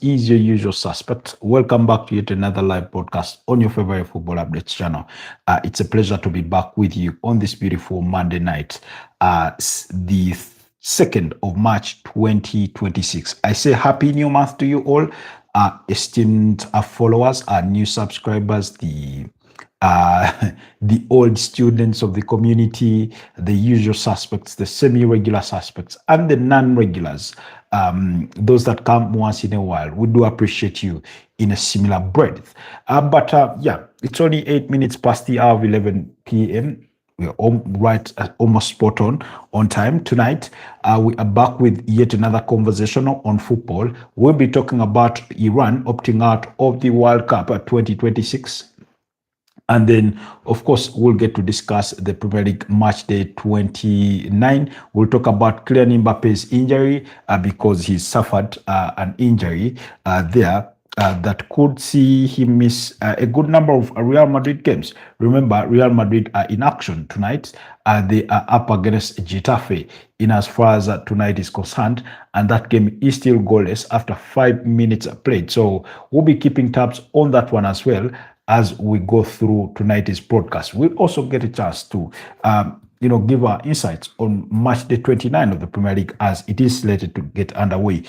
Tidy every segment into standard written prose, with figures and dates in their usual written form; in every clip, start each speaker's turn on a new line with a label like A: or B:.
A: is your usual suspect. Welcome back to yet another live broadcast on your favorite football updates channel. It's a pleasure to be back with you on this beautiful Monday night, the 2nd of March 2026. I say happy new month to you all, esteemed followers, new subscribers, the old students of the community, the usual suspects, the semi-regular suspects, and the non-regulars, those that come once in a while. We do appreciate you in a similar breadth. But yeah, it's only 8 minutes past the hour of 11 p.m. We're almost spot on time. Tonight, we are back with yet another conversation on football. We'll be talking about Iran opting out of the World Cup 2026. And then, of course, we'll get to discuss the Premier League match day 29. We'll talk about Kylian Mbappe's injury because he suffered an injury there that could see him miss a good number of Real Madrid games. Remember, Real Madrid are in action tonight. They are up against Getafe in as far as tonight is concerned, and that game is still goalless after 5 minutes played. So we'll be keeping tabs on that one as well as we go through tonight's broadcast. We'll also get a chance to give our insights on match day 29 of the Premier League as it is slated to get underway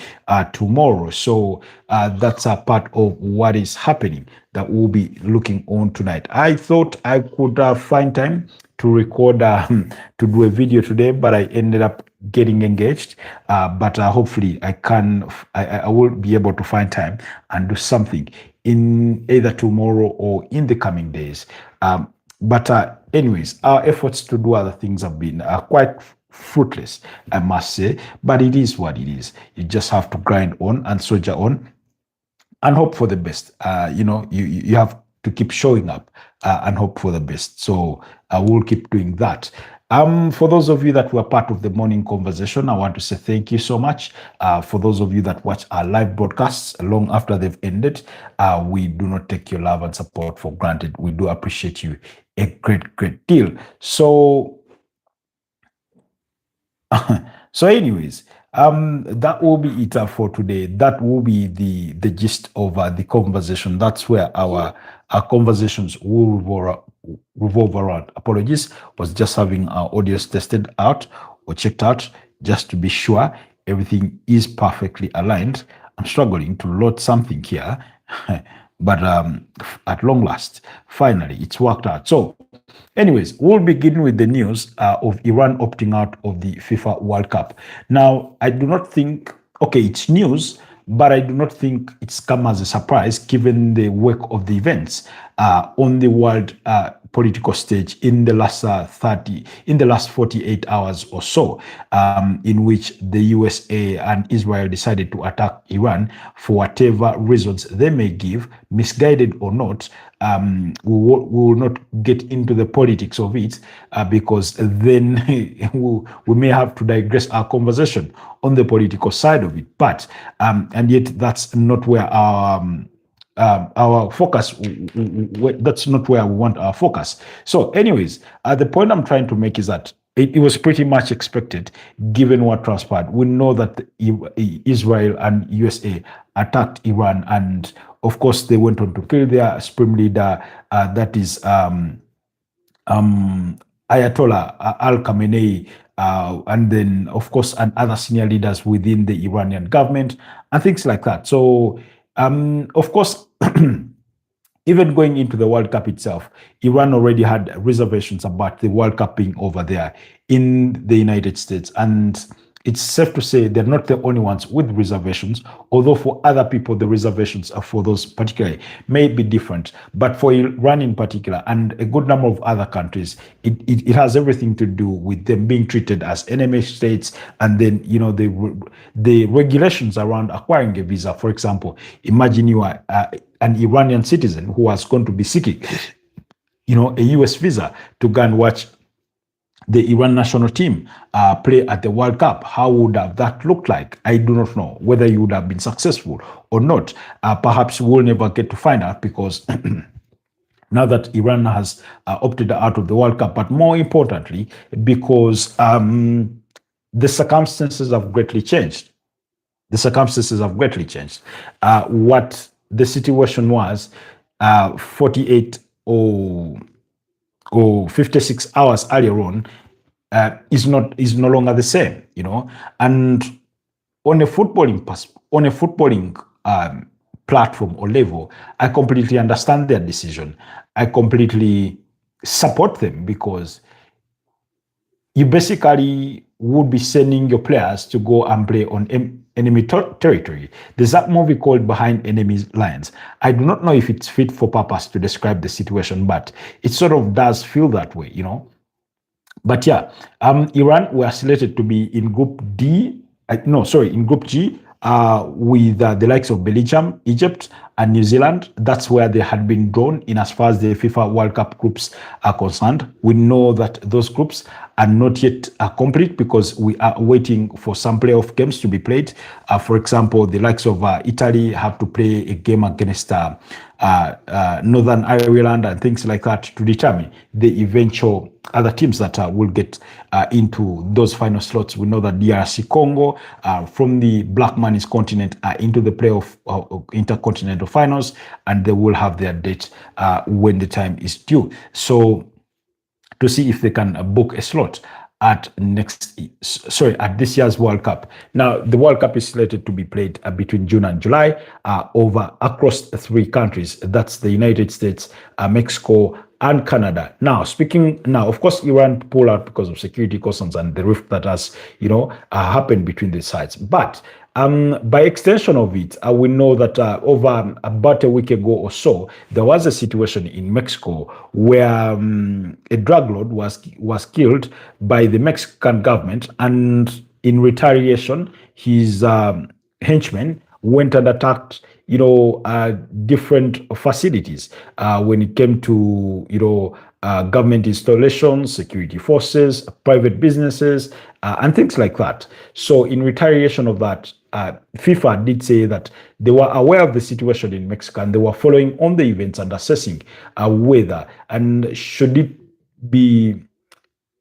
A: tomorrow. So that's a part of what is happening that we'll be looking on tonight. I thought I could find time to record, to do a video today, but I ended up getting engaged. But hopefully I will be able to find time and do something in either tomorrow or in the coming days. But anyways, our efforts to do other things have been quite fruitless, I must say. But it is what it is. You just have to grind on and soldier on and hope for the best. You have to keep showing up and hope for the best. So we'll keep doing that. For those of you that were part of the morning conversation, I want to say thank you so much. For those of you that watch our live broadcasts long after they've ended, we do not take your love and support for granted. We do appreciate you a great deal. So, anyways, that will be it for today. That will be the gist of the conversation. That's where our conversations will revolve around. Apologies, was just having our audios tested out or checked out just to be sure everything is perfectly aligned. I'm struggling to load something here, but at long last, finally, it's worked out. So, anyways, we'll begin with the news of Iran opting out of the FIFA World Cup. Now, I do not think, it's news, but I do not think it's come as a surprise given the wake of the events on the world political stage in the last 48 hours or so, in which the USA and Israel decided to attack Iran for whatever reasons they may give, misguided or not. We will not get into the politics of it because then we may have to digress our conversation on the political side of it. But and yet that's not where our focus, that's not where we want our focus. So anyways, the point I'm trying to make is that it was pretty much expected given what transpired. We know that Israel and USA attacked Iran, and of course they went on to kill their supreme leader, that is Ayatollah Al Khamenei, and then of course and other senior leaders within the Iranian government and things like that. So of course, even going into the World Cup itself, Iran already had reservations about the World Cup being over there in the United States. And it's safe to say they're not the only ones with reservations, although for other people, the reservations for those particularly may be different. But for Iran in particular, and a good number of other countries, it has everything to do with them being treated as enemy states. And then, the regulations around acquiring a visa. For example, imagine you are an Iranian citizen who was going to be seeking, a US visa to go and watch the Iran national team play at the World Cup. How would have that looked like? I do not know whether you would have been successful or not. Perhaps we'll never get to find out because now that Iran has opted out of the World Cup, but more importantly, because the circumstances have greatly changed. The circumstances have greatly changed. What the situation was 48 or 56 hours earlier on is no longer the same, you know. And on a footballing platform or level, I completely understand their decision. I completely support them because you basically would be sending your players to go and play on enemy territory. There's that movie called Behind Enemy Lines. I do not know if it's fit for purpose to describe the situation, but it sort of does feel that way, you know. But yeah, Iran were slated to be in Group D. No, sorry, in Group G with the likes of Belgium, Egypt, and New Zealand. That's where they had been drawn in as far as the FIFA World Cup groups are concerned. We know that those groups are not yet complete because we are waiting for some playoff games to be played. For example, the likes of Italy have to play a game against Northern Ireland and things like that to determine the eventual other teams that will get into those final slots. We know that DRC Congo from the Black Man's continent are into the playoff intercontinental finals, and they will have their date when the time is due. So to see if they can book a slot at this year's World Cup. Now, the World Cup is slated to be played between June and July across 3 countries. That's the United States, Mexico, and Canada. Now, of course, Iran pulled out because of security concerns and the rift that has, happened between the sides. But by extension of it, we know that over about a week ago or so, there was a situation in Mexico where a drug lord was killed by the Mexican government, and in retaliation, his henchmen went and attacked different facilities when it came to government installations, security forces, private businesses, and things like that. So in retaliation of that, FIFA did say that they were aware of the situation in Mexico and they were following on the events and assessing whether and should it be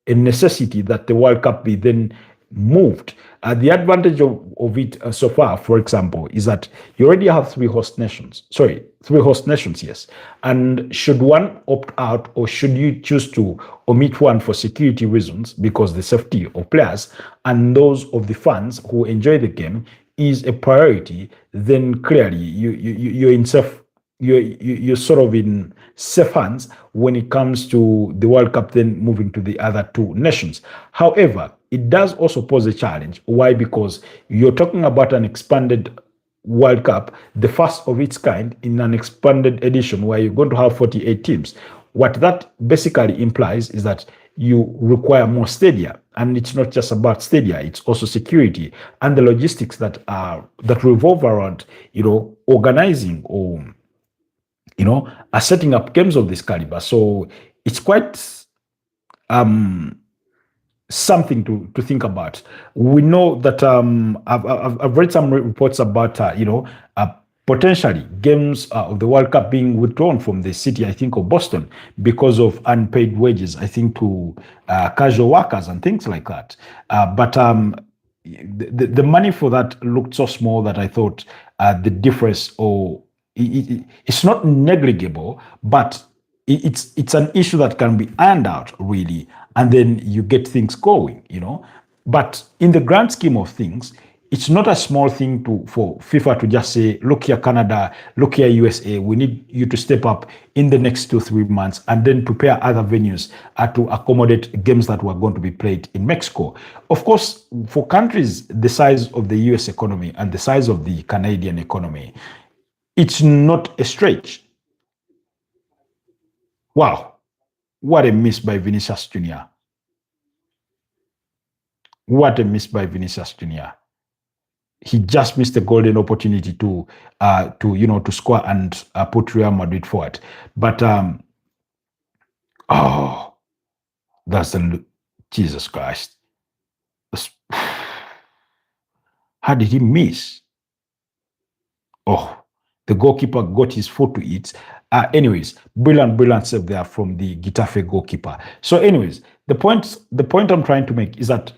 A: a necessity that the World Cup be then moved. The advantage of it so far, for example, is that you already have 3 host nations. Sorry, 3 host nations, yes. And should one opt out, or should you choose to omit one for security reasons, because the safety of players and those of the fans who enjoy the game is a priority, then clearly you're sort of in safe hands when it comes to the World Cup then moving to the other 2 nations. However, it does also pose a challenge. Why? Because you're talking about an expanded World Cup, the first of its kind in an expanded edition where you're going to have 48 teams. What that basically implies is that you require more stadia, and it's not just about stadia; it's also security and the logistics that revolve around organizing or setting up games of this caliber. So it's quite something to think about. We know that I've read some reports about potentially games of the World Cup being withdrawn from the city, I think, of Boston because of unpaid wages, I think, to casual workers and things like that. But the money for that looked so small that I thought the difference, it's not negligible, but it's an issue that can be ironed out, really, and then you get things going, But in the grand scheme of things, it's not a small thing for FIFA to just say, look here, Canada, look here, USA, we need you to step up in the next 2-3 months and then prepare other venues to accommodate games that were going to be played in Mexico. Of course, for countries the size of the US economy and the size of the Canadian economy, it's not a stretch. Wow, what a miss by Vinicius Jr. What a miss by Vinicius Jr. He just missed a golden opportunity to score and put Real Madrid forward. But that's Jesus Christ. How did he miss? The goalkeeper got his foot to it. Anyways, brilliant save there from the Getafe goalkeeper. So, anyways, the point I'm trying to make is that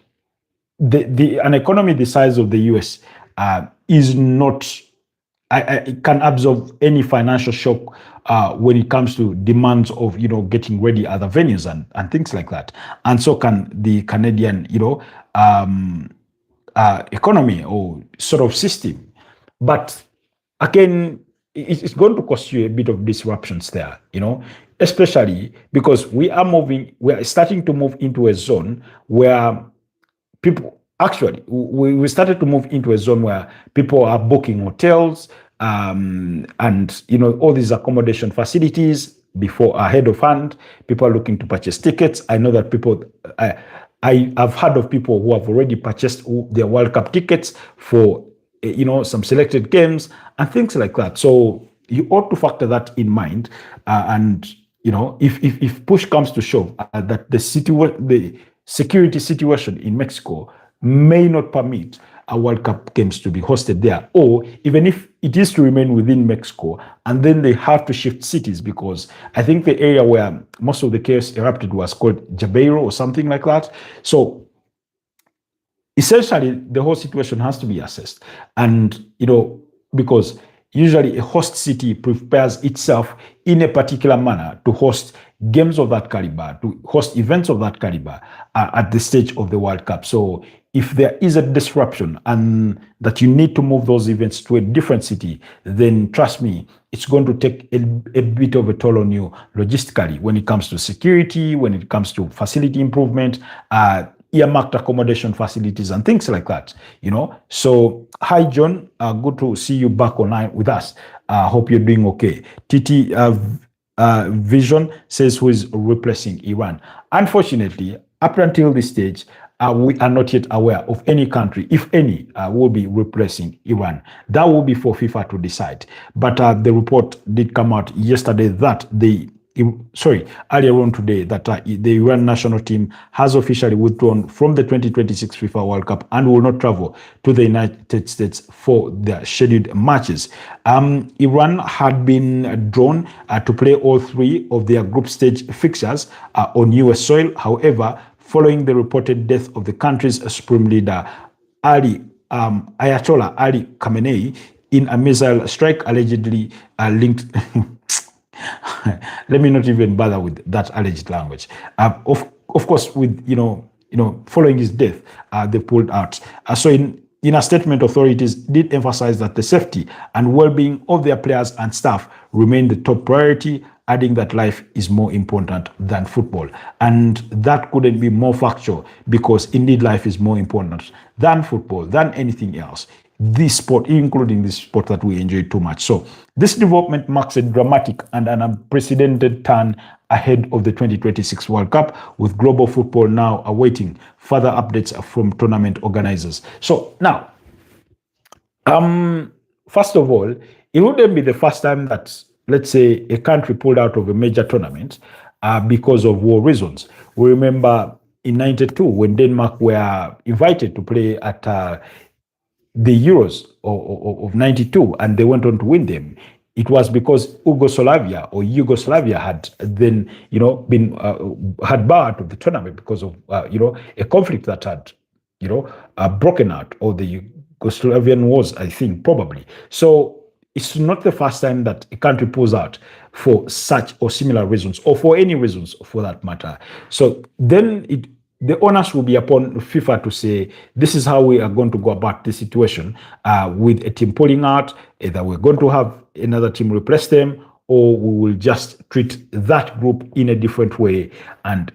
A: an economy the size of the US is not, it can absorb any financial shock when it comes to demands of getting ready other venues and things like that, and so can the Canadian economy or sort of system. But again, it's going to cost you a bit of disruptions there, especially because we are starting to move into a zone where people actually we started to move into a zone where people are booking hotels and all these accommodation facilities before ahead of hand. People are looking to purchase tickets. I know that people I have heard of people who have already purchased their World Cup tickets for some selected games and things like that. So you ought to factor that in mind. And if push comes to shove, that the security situation in Mexico may not permit a World Cup games to be hosted there, or even if it is to remain within Mexico, and then they have to shift cities, because I think the area where most of the chaos erupted was called Jabeiro or something like that. So essentially, the whole situation has to be assessed, and because usually a host city prepares itself in a particular manner to host games of that caliber, to host events of that caliber at the stage of the World Cup. So if there is a disruption and that you need to move those events to a different city, then trust me, it's going to take a bit of a toll on you logistically when it comes to security, when it comes to facility improvement, earmarked accommodation facilities and things like that, So, hi, John. Good to see you back online with us. Hope you're doing okay. TT Vision says, who is replacing Iran? Unfortunately, up until this stage, we are not yet aware of any country, if any, will be replacing Iran. That will be for FIFA to decide. But the report did come out yesterday that earlier on today, that the Iran national team has officially withdrawn from the 2026 FIFA World Cup and will not travel to the United States for their scheduled matches. Iran had been drawn to play all three of their group stage fixtures on US soil. However, following the reported death of the country's supreme leader, Ayatollah Ali Khamenei, in a missile strike allegedly linked... Let me not even bother with that alleged language. Of course, with following his death, they pulled out. So in a statement, authorities did emphasize that the safety and well-being of their players and staff remain the top priority, adding that life is more important than football. And that couldn't be more factual, because indeed life is more important than football, than anything else. This sport, including this sport that we enjoy too much. So this development marks a dramatic and an unprecedented turn ahead of the 2026 World Cup, with global football now awaiting further updates from tournament organizers. So now, first of all, it wouldn't be the first time that, let's say, a country pulled out of a major tournament because of war reasons. We remember in '92 when Denmark were invited to play at the Euros of '92, and they went on to win them. It was because Yugoslavia had then, been had barred of the tournament because of a conflict that had, broken out, or the Yugoslavian wars, I think, probably. So it's not the first time that a country pulls out for such or similar reasons, or for any reasons for that matter. So then the onus will be upon FIFA to say, this is how we are going to go about the situation with a team pulling out. Either we're going to have another team replace them, or we will just treat that group in a different way and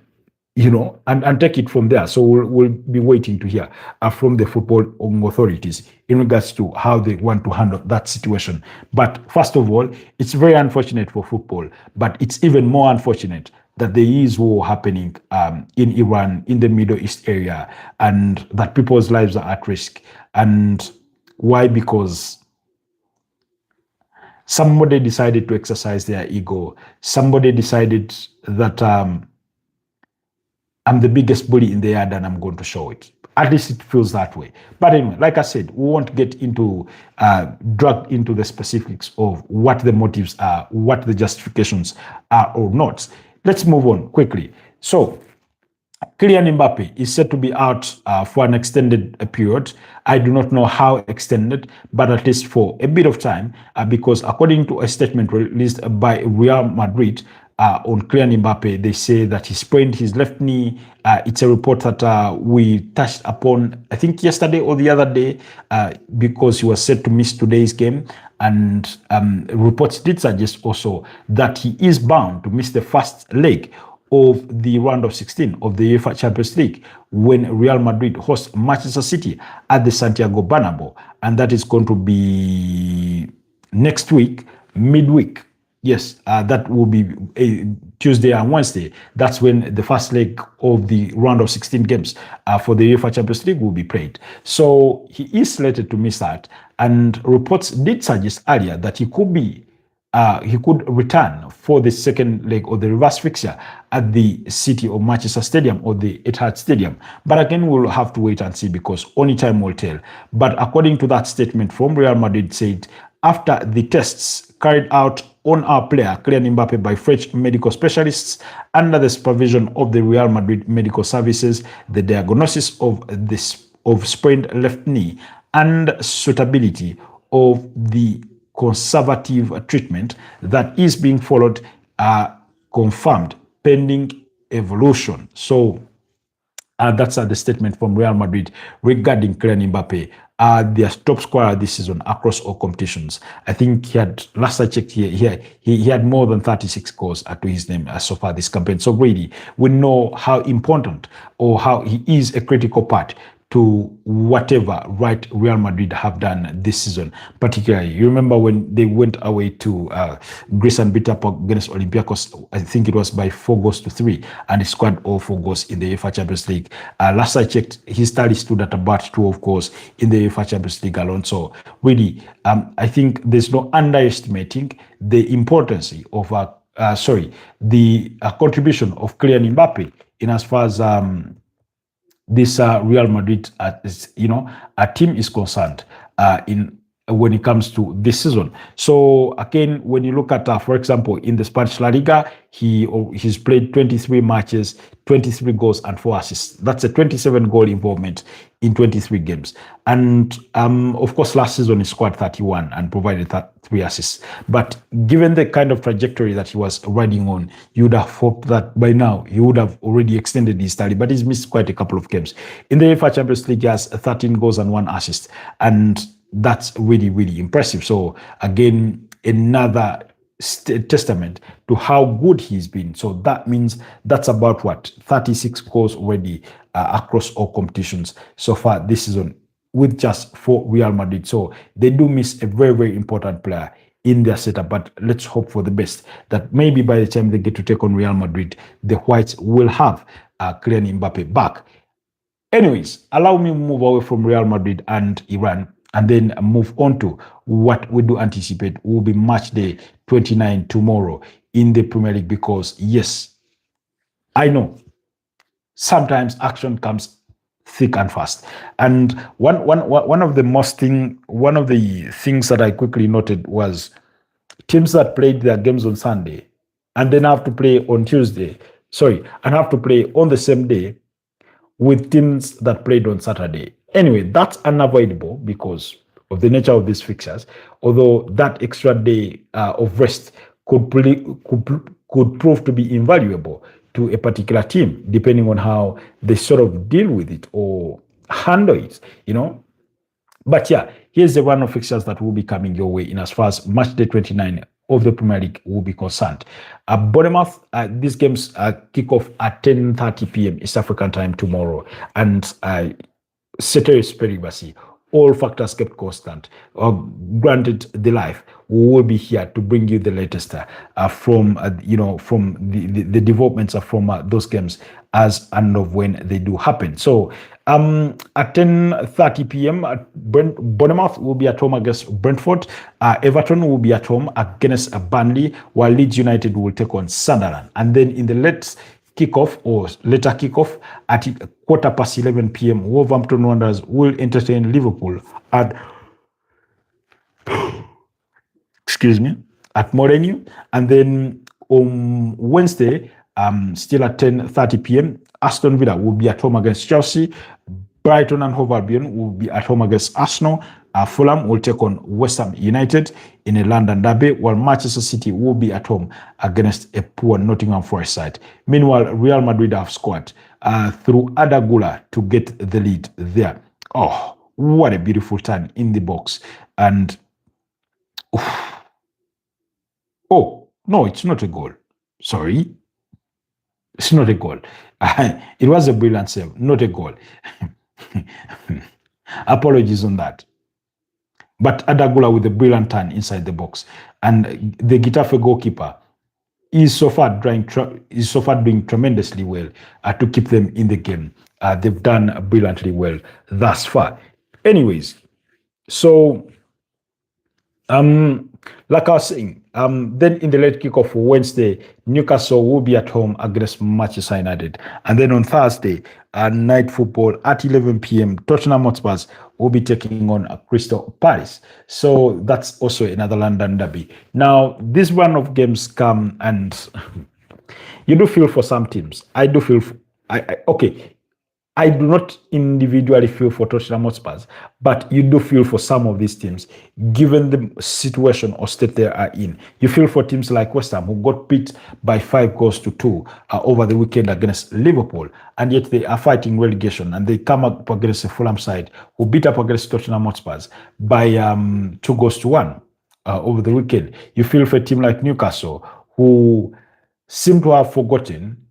A: take it from there. So we'll be waiting to hear from the football authorities in regards to how they want to handle that situation. But first of all, it's very unfortunate for football, but it's even more unfortunate that there is war happening in Iran, in the Middle East area, and that people's lives are at risk. And why? Because somebody decided to exercise their ego. Somebody decided that I'm the biggest bully in the yard and I'm going to show it. At least it feels that way. But anyway, like I said, we won't get into dragged into the specifics of what the motives are, what the justifications are or not. Let's move on quickly. So Kylian Mbappe is said to be out for an extended period. I do not know how extended, but at least for a bit of time, because according to a statement released by Real Madrid on Kylian Mbappe, they say that he sprained his left knee. It's a report that we touched upon, I think, yesterday or the other day, because he was set to miss today's game. And reports did suggest also that he is bound to miss the first leg of the round of 16 of the UEFA Champions League when Real Madrid hosts Manchester City at the Santiago Bernabeu, and that is going to be next week, midweek. Yes, that will be a Tuesday and Wednesday. That's when the first leg of the round of 16 games for the UEFA Champions League will be played. So he is slated to miss that, and reports did suggest earlier that he could return for the second leg of the reverse fixture at the City of Manchester Stadium or the Etihad Stadium. But again, we'll have to wait and see because only time will tell. But according to that statement from Real Madrid said, after the tests carried out on our player, Kylian Mbappe, by French medical specialists under the supervision of the Real Madrid Medical Services, the diagnosis of sprained left knee and suitability of the conservative treatment that is being followed are confirmed pending evolution. So that's the statement from Real Madrid regarding Kylian Mbappe, their top scorer this season across all competitions. I think he had, last I checked, he had more than 36 goals to his name so far this campaign. So really, we know how important or how he is a critical part to whatever right Real Madrid have done this season. Particularly, you remember when they went away to Greece and beat up against Olympiacos, I think it was by 4-3, and he scored all 4 goals in the UEFA Champions League. Last I checked, his tally stood at about 12 goals in the UEFA Champions League alone. So really, I think there's no underestimating the importance of the contribution of Kylian Mbappe in as far as this Real Madrid, a team is concerned in when it comes to this season. So again, when you look at, for example, in the Spanish La Liga, he's played 23 matches, 23 goals and 4 assists. That's a 27 goal involvement in 23 games. And of course, last season he scored 31 and provided 3 assists. But given the kind of trajectory that he was riding on, you would have hoped that by now he would have already extended his tally, but he's missed quite a couple of games. In the UEFA Champions League, he has 13 goals and 1 assist. And that's really, really impressive. So again, another testament to how good he's been. So that means that's about 36 goals already across all competitions so far this season with just 4 Real Madrid. So they do miss a very, very important player in their setup, but let's hope for the best that maybe by the time they get to take on Real Madrid, the Whites will have Kylian Mbappe back. Anyways, allow me to move away from Real Madrid and Iran and then move on to what we do anticipate will be match day 29 tomorrow in the Premier League, because yes, I know sometimes action comes thick and fast. And one of the things that I quickly noted was teams that played their games on Sunday and then have to play on and have to play on the same day with teams that played on Saturday. Anyway, that's unavoidable because of the nature of these fixtures, although that extra day of rest could prove to be invaluable to a particular team, depending on how they sort of deal with it or handle it, But yeah, here's the run of fixtures that will be coming your way in as far as match day 29 of the Premier League will be concerned. Bournemouth, these games kick off at 10:30 p.m. East African time tomorrow. And ceteris paribus, all factors kept constant, granted the life, we will be here to bring you the latest from the developments from those games as and of when they do happen. So at 10:30 p.m., Bournemouth will be at home against Brentford. Everton will be at home against Burnley, while Leeds United will take on Sunderland. And then in the later kickoff at 11:15 p.m., Wolverhampton Wanderers will entertain Liverpool at Molineux. And then on Wednesday Still at 10:30 p.m., Aston Villa will be at home against Chelsea. Brighton and Hove Albion will be at home against Arsenal. Fulham will take on West Ham United in a London derby, while Manchester City will be at home against a poor Nottingham Forest side. Meanwhile, Real Madrid have scored through Adagula to get the lead there. Oh, what a beautiful turn in the box. And, oh, no, it's not a goal. Sorry. It's not a goal. It was a brilliant save, not a goal. Apologies on that. But Adagula with a brilliant turn inside the box. And the Getafe goalkeeper is so far doing tremendously well to keep them in the game. They've done brilliantly well thus far. Anyways, so like I was saying, then in the late kickoff for Wednesday, Newcastle will be at home against Manchester United. And then on Thursday, night football at 11 p.m., Tottenham Hotspur will be taking on Crystal Palace. So that's also another London derby. Now, this run of games come and you do feel for some teams. I do feel, okay, I do not individually feel for Tottenham Hotspur, but you do feel for some of these teams, given the situation or state they are in. You feel for teams like West Ham, who got beat by 5-2 over the weekend against Liverpool, and yet they are fighting relegation, and they come up against the Fulham side, who beat up against Tottenham Hotspur by 2-1 over the weekend. You feel for a team like Newcastle, who seem to have forgotten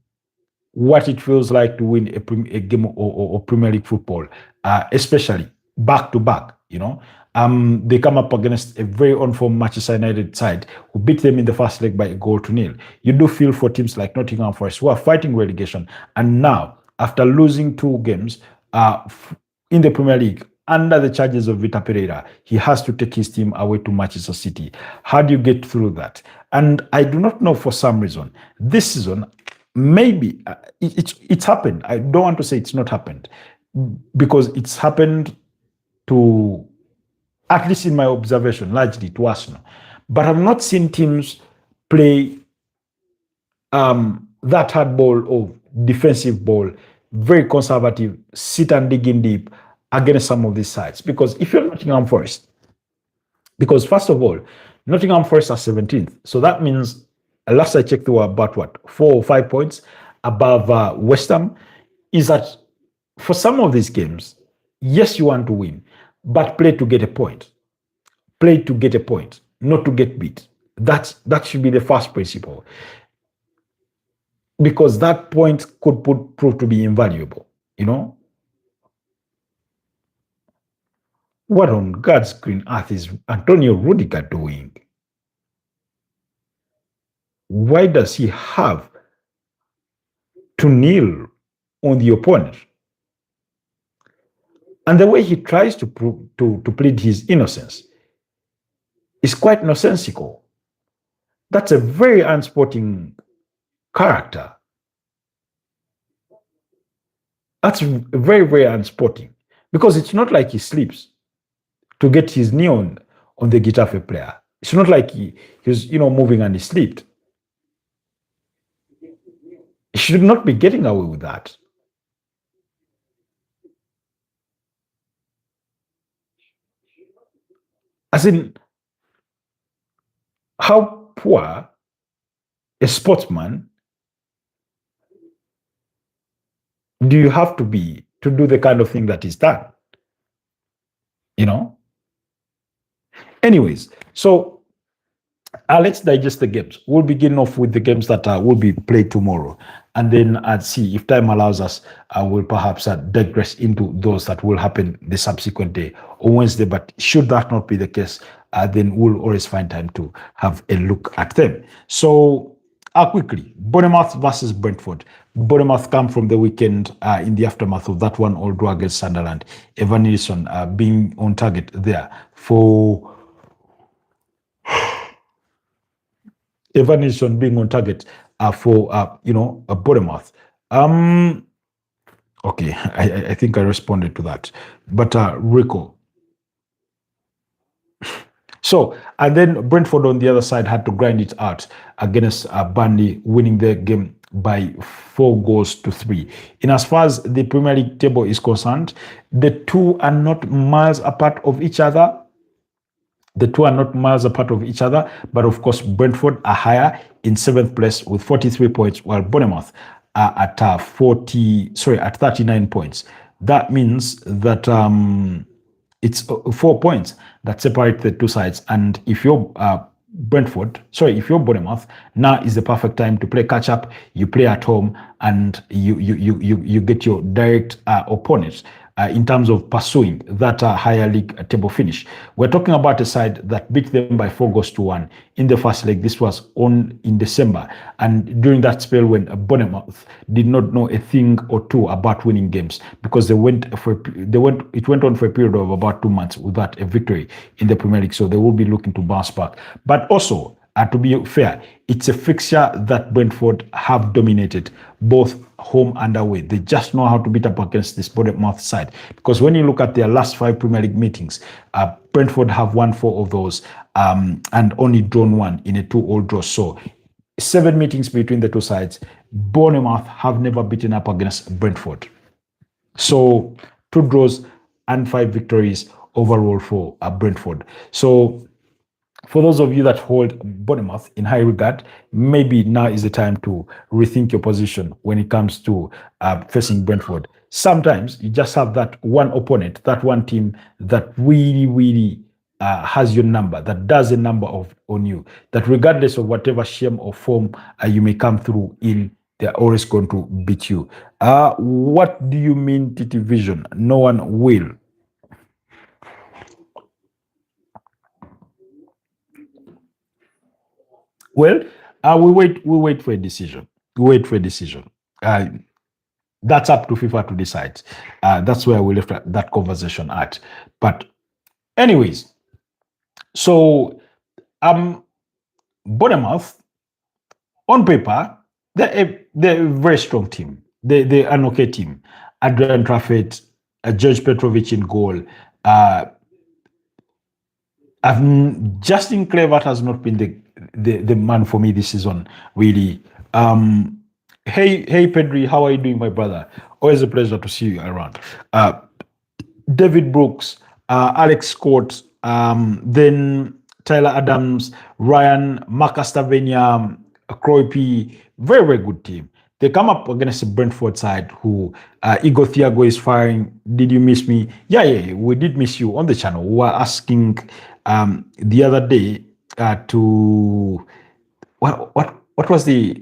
A: what it feels like to win a game or Premier League football, especially back to back. They come up against a very unformed Manchester United side who beat them in the first leg by 1-0. You do feel for teams like Nottingham Forest who are fighting relegation, and now after losing 2 games in the Premier League under the charges of Vitor Pereira, he has to take his team away to Manchester City. How do you get through that? And I do not know, for some reason this season. Maybe it's happened. I don't want to say it's not happened, because it's happened to, at least in my observation, largely to Arsenal. But I've not seen teams play that hard ball or defensive ball, very conservative, sit and dig in deep against some of these sides. Because if you're Nottingham Forest, because first of all, Nottingham Forest are 17th. So that means, last I checked, they were about 4 or 5 points above West Ham. Is that for some of these games, yes, you want to win, but play to get a point. Play to get a point, not to get beat. That should be the first principle, because that point could prove to be invaluable. What on God's green earth is Antonio Rudiger doing? Why does he have to kneel on the opponent? And the way he tries to plead his innocence is quite nonsensical. That's a very unsporting character. That's very, very unsporting, because it's not like he sleeps to get his knee on the Getafe player. It's not like he's moving and he slept. He should not be getting away with that. As in, how poor a sportsman do you have to be to do the kind of thing that is done? Anyways, so let's digest the games. We'll begin off with the games that will be played tomorrow, and then see if time allows us. We'll perhaps digress into those that will happen the subsequent day on Wednesday. But should that not be the case, then we'll always find time to have a look at them. So quickly, Bournemouth versus Brentford. Bournemouth come from the weekend in the aftermath of that 1-1 draw against Sunderland. Evan Nilsson being on target there for Evan Nilsson being on target for Bournemouth. Okay, I think I responded to that. But Rico. So, and then Brentford on the other side had to grind it out against Burnley, winning the game by 4 goals to 3. In as far as the Premier League table is concerned, the two are not miles apart of each other. The two are not miles apart of each other, but of course, Brentford are higher in 7th place with 43 points, while Bournemouth are at 39 points. That means that it's 4 points that separate the two sides. And if you're if you're Bournemouth, now is the perfect time to play catch up. You play at home, and you get your direct opponents. In terms of pursuing that higher league table finish. We're talking about a side that beat them by 4 goals to 1 in the first leg. This was on in December, and during that spell when Bournemouth did not know a thing or two about winning games, because it went on for a period of about 2 months without a victory in the Premier League. So they will be looking to bounce back. But also, to be fair, it's a fixture that Brentford have dominated, both home and away. They just know how to beat up against this Bournemouth side. Because when you look at their last 5 Premier League meetings, Brentford have won 4 of those and only drawn 1 in a 2-all draw. So 7 meetings between the two sides. Bournemouth have never beaten up against Brentford. So 2 draws and 5 victories overall for Brentford. So for those of you that hold Bournemouth in high regard, maybe now is the time to rethink your position when it comes to facing Brentford. Sometimes you just have that one opponent, that one team that really has your number, that does a number on you, that regardless of whatever shame or form you may come through in, they're always going to beat you. What do you mean, TT Vision? No one will. Well, we wait for a decision. That's up to FIFA to decide. That's where we left that conversation at. But anyways, so Bournemouth, on paper, they're a very strong team. They're an okay team. Adrian Trafford, George Petrovic in goal. Justin Kluivert has not been the man for me this season, really. Hey Pedri, how are you doing, my brother? Always a pleasure to see you around. David Brooks, Alex Scott, then Tyler Adams, Ryan, Marcus Tavernier, Croype, very good team. They come up against the Brentford side who Igor Thiago is firing. Did you miss me? Yeah, we did miss you on the channel. We were asking the other day to what was the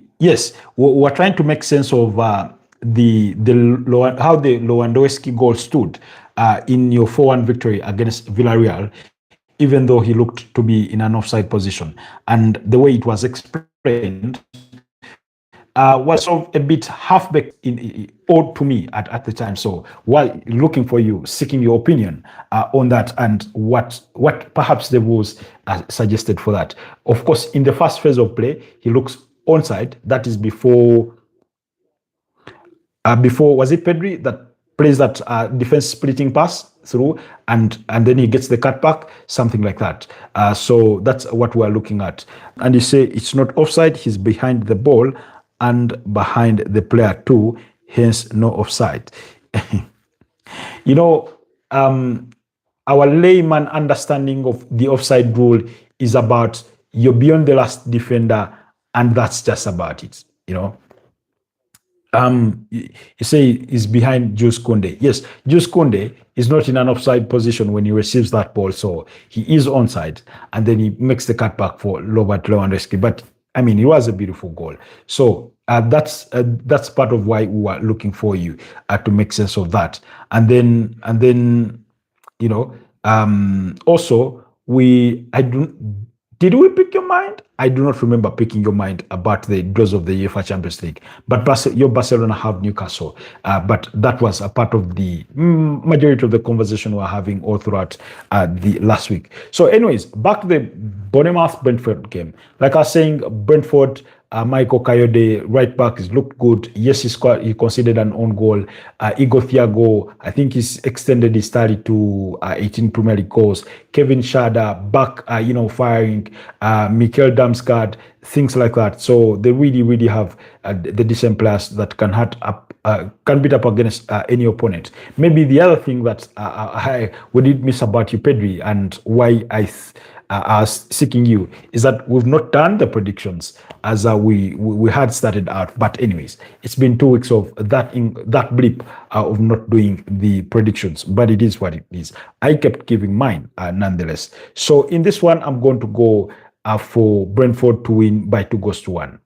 A: we're trying to make sense of how the Lewandowski goal stood in your 4-1 victory against Villarreal, even though he looked to be in an offside position, and the way it was explained was sort of a bit half-baked odd to me at the time. So while looking for you, seeking your opinion on that and what perhaps the rules suggested for that. Of course, in the first phase of play, he looks onside. That is before was it Pedri that plays that defense splitting pass through, and then he gets the cutback, something like that. So that's what we're looking at. And you say it's not offside, he's behind the ball and behind the player too, hence no offside. Our layman understanding of the offside rule is about you're beyond the last defender, and that's just about it. You say he's behind Jules Koundé. Yes, Jules Koundé is not in an offside position when he receives that ball, so he is onside, and then he makes the cutback for Robert Lewandowski. But I mean, it was a beautiful goal. So that's part of why we were looking for you to make sense of that. And then also did we pick your mind? I do not remember picking your mind about the draws of the UEFA Champions League. But your Barcelona have Newcastle. But that was a part of the majority of the conversation we're having all throughout the last week. So anyways, back to the Bournemouth-Brentford game. Like I was saying, Brentford Michael Kayode, right back, has looked good. Yes, he considered an own goal. Igor Thiago, I think he's extended his tally to 18 Premier League goals. Kevin Schade back, firing. Mikel Damsgaard, things like that. So they really have the decent players that can can beat up against any opponent. Maybe the other thing that we did miss about you, Pedri, and why I was seeking you is that we've not done the predictions as we had started out. But anyways, it's been 2 weeks of that blip of not doing the predictions, but it is what it is. I kept giving mine nonetheless. So in this one, I'm going to go for Brentford to win by 2-1.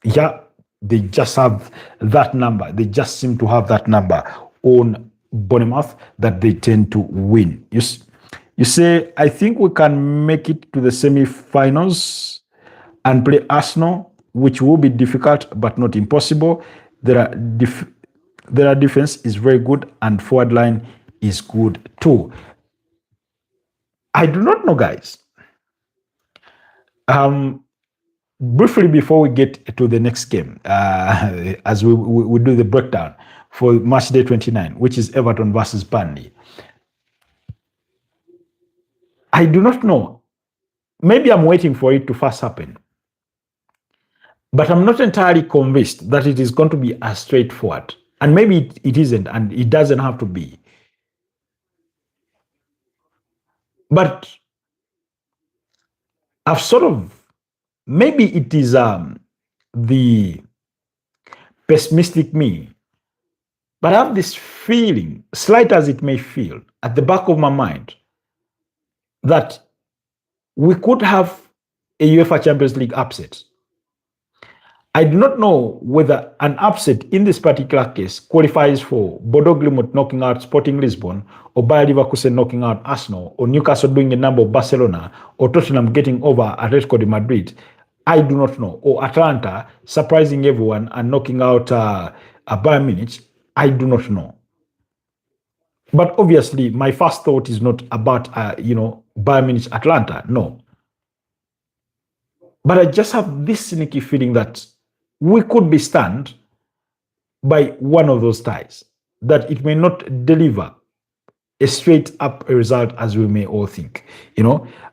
A: Yeah, they just have that number. They just seem to have that number on Bournemouth that they tend to win. You say, I think we can make it to the semi-finals and play Arsenal, which will be difficult but not impossible. Their defense is very good and forward line is good too. I do not know, guys. Briefly before we get to the next game, as we do the breakdown for match day 29, which is Everton versus Burnley. I do not know. Maybe I'm waiting for it to first happen. But I'm not entirely convinced that it is going to be as straightforward. And maybe it isn't, and it doesn't have to be. But I've sort of, maybe it is the pessimistic me, but I have this feeling, slight as it may feel, at the back of my mind, that we could have a UEFA Champions League upset. I do not know whether an upset in this particular case qualifies for Bodo Glimt knocking out Sporting Lisbon, or Bayer Leverkusen knocking out Arsenal, or Newcastle doing a number of Barcelona, or Tottenham getting over Atletico de Madrid. I do not know. Or Atlanta surprising everyone and knocking out Bayern Munich. I do not know. But obviously, my first thought is not about, Bayern Munich, Atlanta. No. But I just have this sneaky feeling that we could be stunned by one of those ties, that it may not deliver a straight up result as we may all think.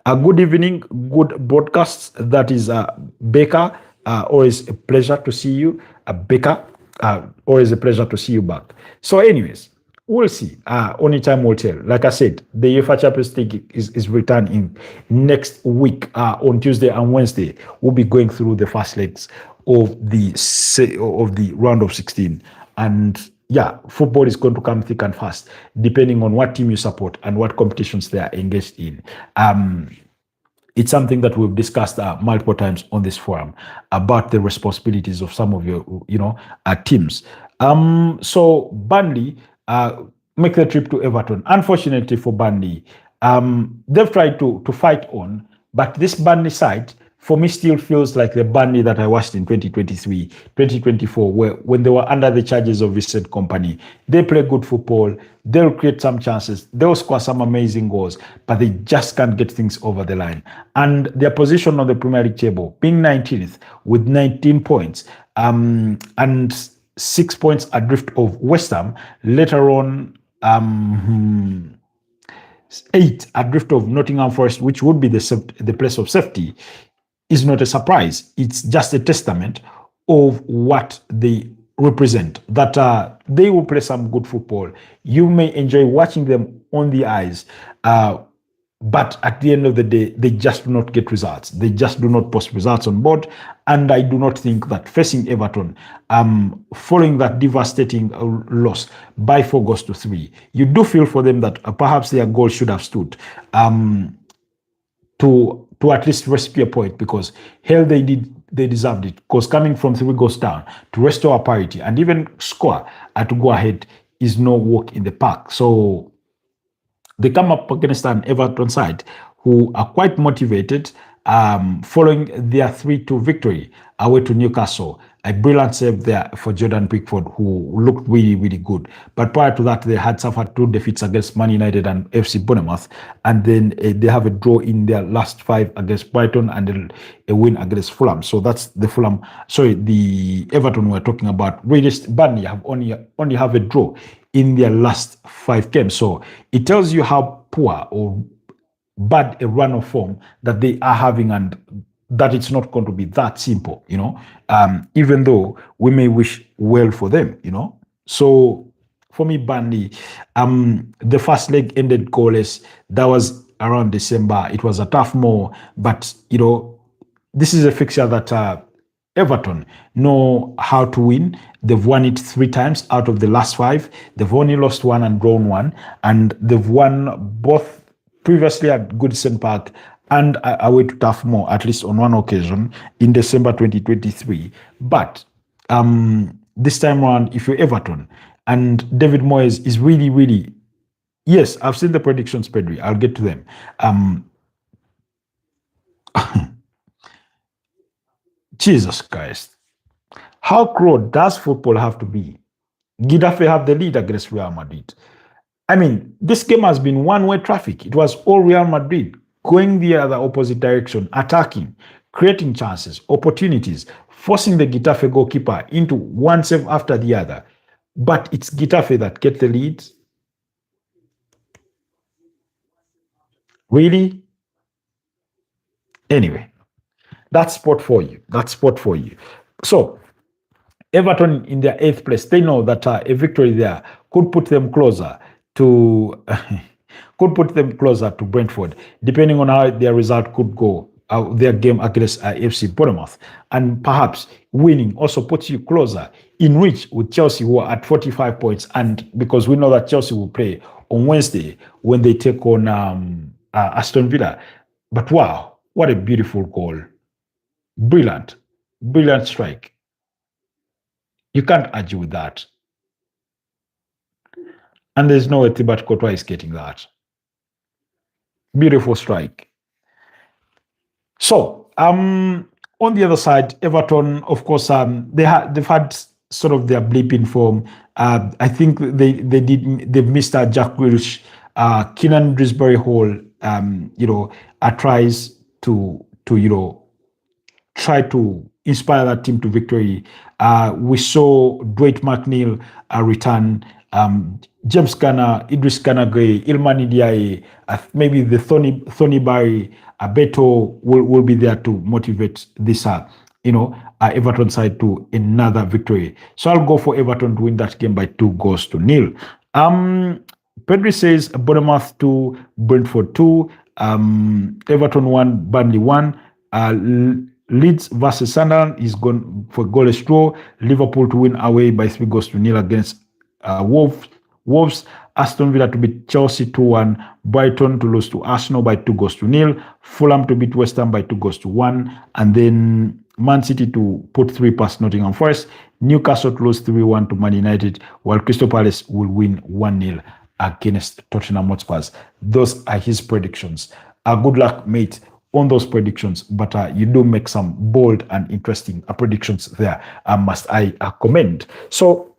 A: A good evening, good broadcasts. That is Baker. Always a pleasure to see you. Baker, always a pleasure to see you back. So anyways, we'll see. Only time will tell. Like I said, the UEFA Champions League is returning next week on Tuesday and Wednesday. We'll be going through the first legs of the round of 16. And yeah, football is going to come thick and fast, depending on what team you support and what competitions they are engaged in. It's something that we've discussed multiple times on this forum about the responsibilities of some of your, teams. So Burnley make the trip to Everton. Unfortunately for Burnley, they've tried to fight on, but this Burnley side, for me, still feels like the Burnley that I watched in 2023, 2024, when they were under the charges of Vincent Kompany. They play good football, they'll create some chances, they'll score some amazing goals, but they just can't get things over the line. And their position on the Premier League table, being 19th with 19 points, and 6 points adrift of West Ham, later on, 8 adrift of Nottingham Forest, which would be the place of safety, is not a surprise. It's just a testament of what they represent, that they will play some good football. You may enjoy watching them on the eyes, but at the end of the day, they just do not get results. They just do not post results on board. And I do not think that facing Everton, following that devastating loss by 4 goals to 3, you do feel for them that perhaps their goal should have stood to at least rescue a point, because hell, they deserved it. Because coming from 3 goals down to restore parity and even score to go ahead is no walk in the park. So they come up against an Everton side who are quite motivated, following their 3-2 victory away to Newcastle. A brilliant save there for Jordan Pickford, who looked really, really good. But prior to that, they had suffered 2 defeats against Man United and FC Bournemouth. And then they have a draw in their last 5 against Brighton and a win against Fulham. So that's the Fulham, sorry, the Everton we're talking about. Really, Burnley have only have a draw in their last 5 games. So it tells you how poor or bad a run of form that they are having, and that it's not going to be that simple, even though we may wish well for them. So for me, Burnley, the first leg ended goalless. That was around December. It was a tough more, but this is a fixture that Everton know how to win. They've won it 3 times out of the last 5. They've only lost 1 and drawn 1, and they've won both previously at Goodison Park and away to Turf Moor, at least on one occasion in December 2023. But this time around, if you're Everton, and David Moyes is really, really, yes, I've seen the predictions, Pedri. I'll get to them. Jesus Christ. How cruel does football have to be? Getafe have the lead against Real Madrid. I mean, this game has been one-way traffic. It was all Real Madrid going the other opposite direction, attacking, creating chances, opportunities, forcing the Getafe goalkeeper into one save after the other. But it's Getafe that get the lead. Really? Anyway, that's sport for you. That's sport for you. So, Everton in their 8th place, they know that a victory there could put them closer to Brentford, depending on how their result could go, their game against FC Bournemouth. And perhaps winning also puts you closer in reach with Chelsea, who are at 45 points. And because we know that Chelsea will play on Wednesday when they take on Aston Villa. But wow, what a beautiful goal. Brilliant strike. You can't argue with that. And there's no way Thibaut Courtois is getting that. Beautiful strike. So, on the other side, Everton, of course, they've had sort of their blip in form. I think they've missed Jack Grealish, Keenan Drisbury Hall, tries to try to inspire that team to victory. We saw Dwight McNeil return. James Garner, Idris Gana Gray, Ilman Ndiaye, maybe the Thony Barry, Beto will be there to motivate this, Everton side to another victory. So I'll go for Everton to win that game by 2-0. Pedri says Bournemouth 2, Brentford 2, Everton 1, Burnley 1, Leeds versus Sunderland is gone for goalless draw. Liverpool to win away by 3-0 against Wolves. Aston Villa to beat Chelsea 2-1. Brighton to lose to Arsenal by 2-0. Fulham to beat West Ham by 2-1. And then Man City to put 3 past Nottingham Forest. Newcastle to lose 3-1 to Man United, while Crystal Palace will win 1-0 against Tottenham Hotspur. Those are his predictions. Good luck, mate, on those predictions, but you do make some bold and interesting predictions there, must I commend. So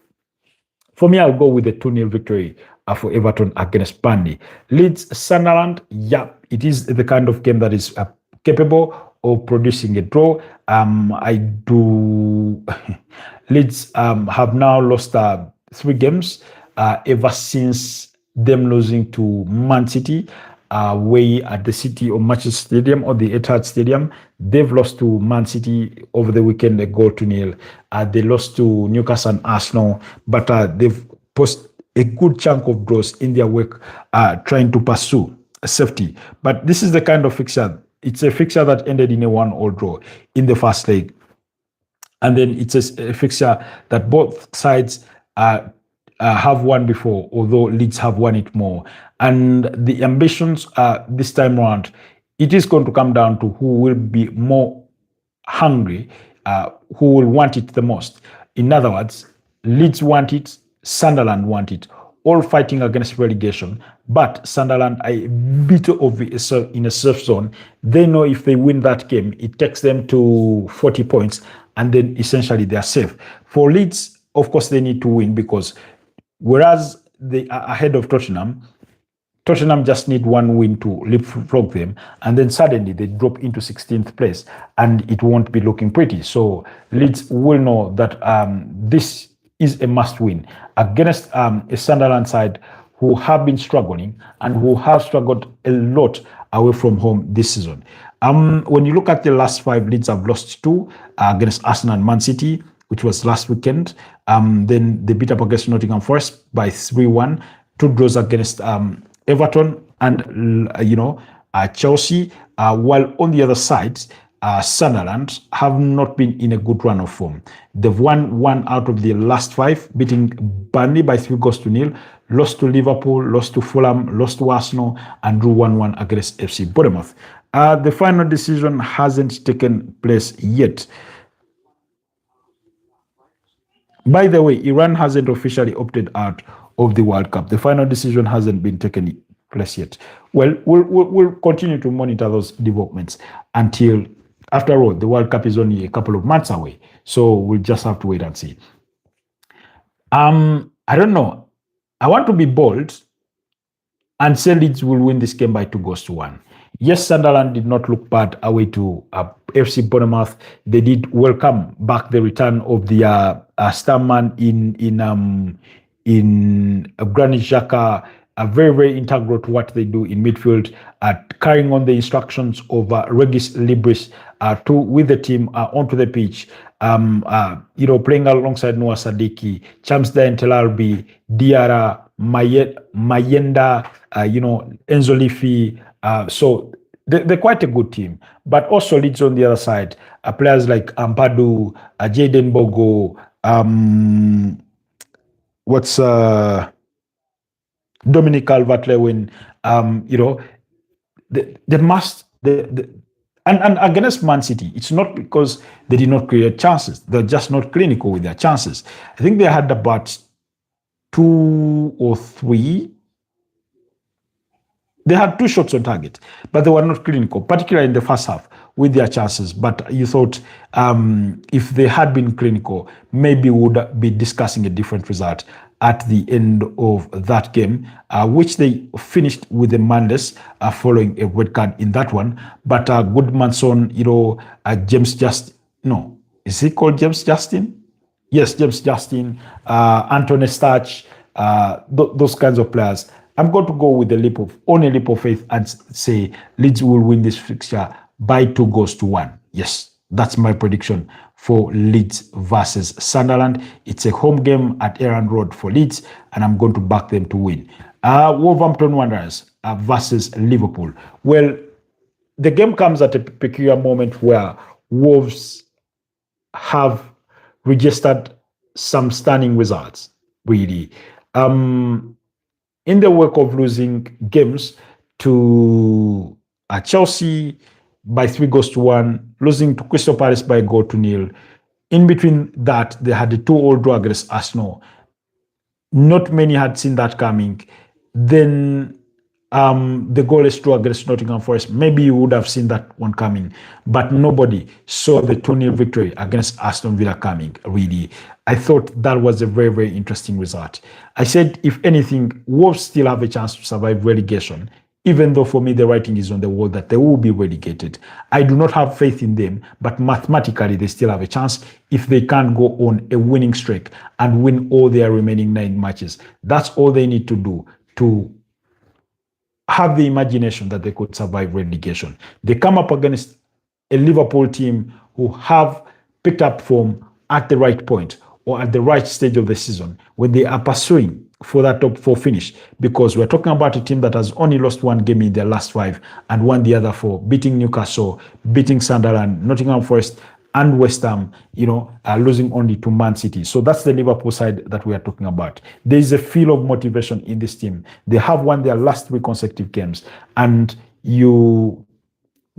A: for me, I'll go with a 2-0 victory for Everton against Burnley. Leeds Sunderland, it is the kind of game that is capable of producing a draw. Leeds have now lost 3 games ever since them losing to Man City away at the City of Manchester Stadium or the Etihad Stadium. They've lost to Man City over the weekend, 1-0. They lost to Newcastle and Arsenal, but they've posted a good chunk of draws in their work trying to pursue safety. But this is the kind of fixture. It's a fixture that ended in a 1-1 draw in the first leg. And then it's a fixture that both sides have won before, although Leeds have won it more. And the ambitions this time around, it is going to come down to who will be more hungry, who will want it the most. In other words, Leeds want it, Sunderland want it, all fighting against relegation. But Sunderland are a bit of in a safe zone. They know if they win that game, it takes them to 40 points, and then essentially they are safe. For Leeds, of course, they need to win because whereas they are ahead of Tottenham, Tottenham just need one win to leapfrog them, and then suddenly they drop into 16th place, and it won't be looking pretty. So Leeds will know that this is a must-win against a Sunderland side who have been struggling and who have struggled a lot away from home this season. When you look at the last 5, Leeds have lost 2 against Arsenal and Man City, which was last weekend. Then they beat up against Nottingham Forest by 3-1, 2 draws against Everton and Chelsea, while on the other side, Sunderland have not been in a good run of form. They've won 1 out of the last 5, beating Burnley by 3-0, lost to Liverpool, lost to Fulham, lost to Arsenal, and drew 1-1 against FC Bournemouth. The final decision hasn't taken place yet. By the way, Iran hasn't officially opted out of the World Cup. The final decision hasn't been taken place yet. Well, we'll continue to monitor those developments until, after all, the World Cup is only a couple of months away. So we'll just have to wait and see. I don't know. I want to be bold and say Leeds will win this game by 2-1. Yes, Sunderland did not look bad away to FC Bournemouth. They did welcome back the return of the star man in Granit Xhaka, very, very integral to what they do in midfield, carrying on the instructions of Regis Libris with the team onto the pitch, playing alongside Noah Sadiki, Chamsda Telarbi, Diarra, Mayenda, Enzo Lifi. So they're quite a good team. But also Leeds on the other side, players like Ampadu, Jayden Bogo, Dominic Calvert-Lewin, they must, and against Man City, it's not because they did not create chances. They're just not clinical with their chances. I think they had about 2 or 3. They had 2 shots on target, but they were not clinical, particularly in the first half with their chances. But you thought if they had been clinical, maybe we would be discussing a different result at the end of that game, which they finished with a manless following a red card in that one. But Goodmanson, James Justin, no, is he called James Justin? Yes, James Justin, Anthony Starch, those kinds of players. I'm going to go with a leap of faith and say Leeds will win this fixture by 2-1. Yes, that's my prediction for Leeds versus Sunderland. It's a home game at Elland Road for Leeds, and I'm going to back them to win. Wolverhampton Wanderers versus Liverpool. Well, the game comes at a peculiar moment where Wolves have registered some stunning results, really. In the wake of losing games to Chelsea by 3-1, losing to Crystal Palace by 1-0. In between that, they had the 2-2 draw against Arsenal. Not many had seen that coming. Then the goalless draw against Nottingham Forest. Maybe you would have seen that one coming, but nobody saw the 2-0 victory against Aston Villa coming, really. I thought that was a very, very interesting result. I said, if anything, Wolves still have a chance to survive relegation, even though for me the writing is on the wall that they will be relegated. I do not have faith in them, but mathematically they still have a chance if they can go on a winning streak and win all their remaining 9 matches. That's all they need to do to have the imagination that they could survive relegation. They come up against a Liverpool team who have picked up form at the right point or at the right stage of the season when they are pursuing for that top 4 finish, because we're talking about a team that has only lost 1 game in their last 5 and won the other 4, beating Newcastle, beating Sunderland, Nottingham Forest, and West Ham, losing only to Man City. So that's the Liverpool side that we are talking about. There is a feel of motivation in this team. They have won their last 3 consecutive games, and you